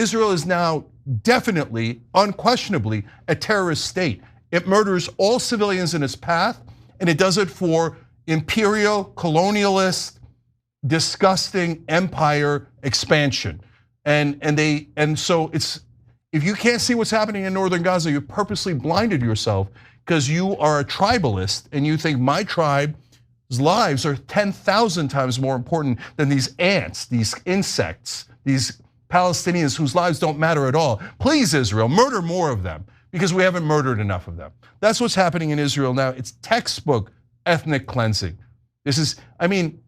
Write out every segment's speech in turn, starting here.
Israel is now definitely, unquestionably, a terrorist state. It murders all civilians in its path, and it does it for imperial, colonialist, disgusting empire expansion. And so it's, if you can't see what's happening in northern Gaza, you purposely blinded yourself because you are a tribalist and you think my tribe's lives are 10,000 times more important than these ants, these insects, these Palestinians whose lives don't matter at all. Please, Israel, murder more of them because we haven't murdered enough of them. That's what's happening in Israel now. It's textbook ethnic cleansing. This is, I mean,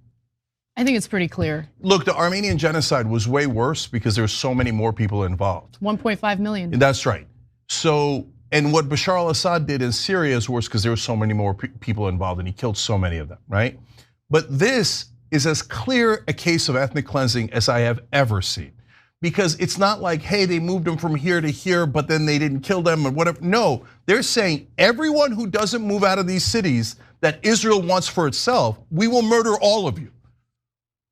I think it's pretty clear. Look, the Armenian genocide was way worse because there's so many more people involved. 1.5 million. That's right. So, and what Bashar al-Assad did in Syria is worse because there were so many more people involved and he killed so many of them, right? But this is as clear a case of ethnic cleansing as I have ever seen. Because it's not like, hey, they moved them from here to here, but then they didn't kill them or whatever. No, they're saying everyone who doesn't move out of these cities that Israel wants for itself, we will murder all of you.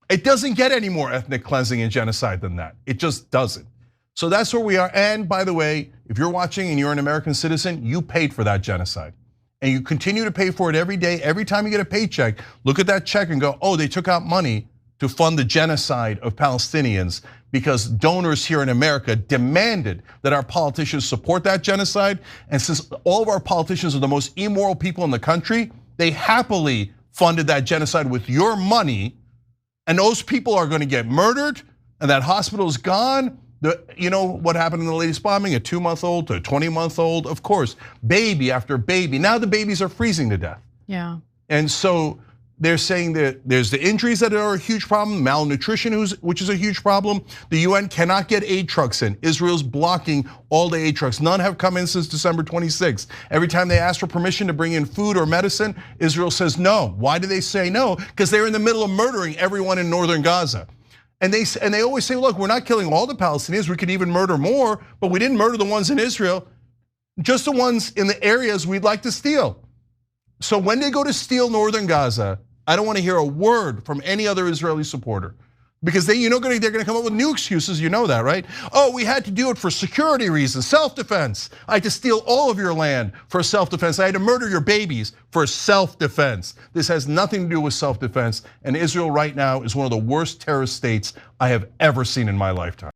It doesn't get any more ethnic cleansing and genocide than that. It just doesn't. So that's where we are. And by the way, if you're watching and you're an American citizen, you paid for that genocide. And you continue to pay for it every day. Every time you get a paycheck, look at that check and go, oh, they took out money to fund the genocide of Palestinians because donors here in America demanded that our politicians support that genocide. And since all of our politicians are the most immoral people in the country, they happily funded that genocide with your money. And those people are going to get murdered, and that hospital is gone. You know what happened in the latest bombing? A 2-month-old to a 20-month-old, of course, baby after baby. Now the babies are freezing to death. Yeah. And so they're saying that there's the injuries that are a huge problem, malnutrition, which is a huge problem. The UN cannot get aid trucks in. Israel's blocking all the aid trucks. None have come in since December 26th. Every time they ask for permission to bring in food or medicine, Israel says no. Why do they say no? Because they're in the middle of murdering everyone in northern Gaza. And they always say, look, we're not killing all the Palestinians. We could even murder more, but we didn't murder the ones in Israel, just the ones in the areas we'd like to steal. So when they go to steal northern Gaza, I don't want to hear a word from any other Israeli supporter because they're going to come up with new excuses. You know that, right? Oh, we had to do it for security reasons, self-defense. I had to steal all of your land for self-defense. I had to murder your babies for self-defense. This has nothing to do with self-defense. And Israel right now is one of the worst terrorist states I have ever seen in my lifetime.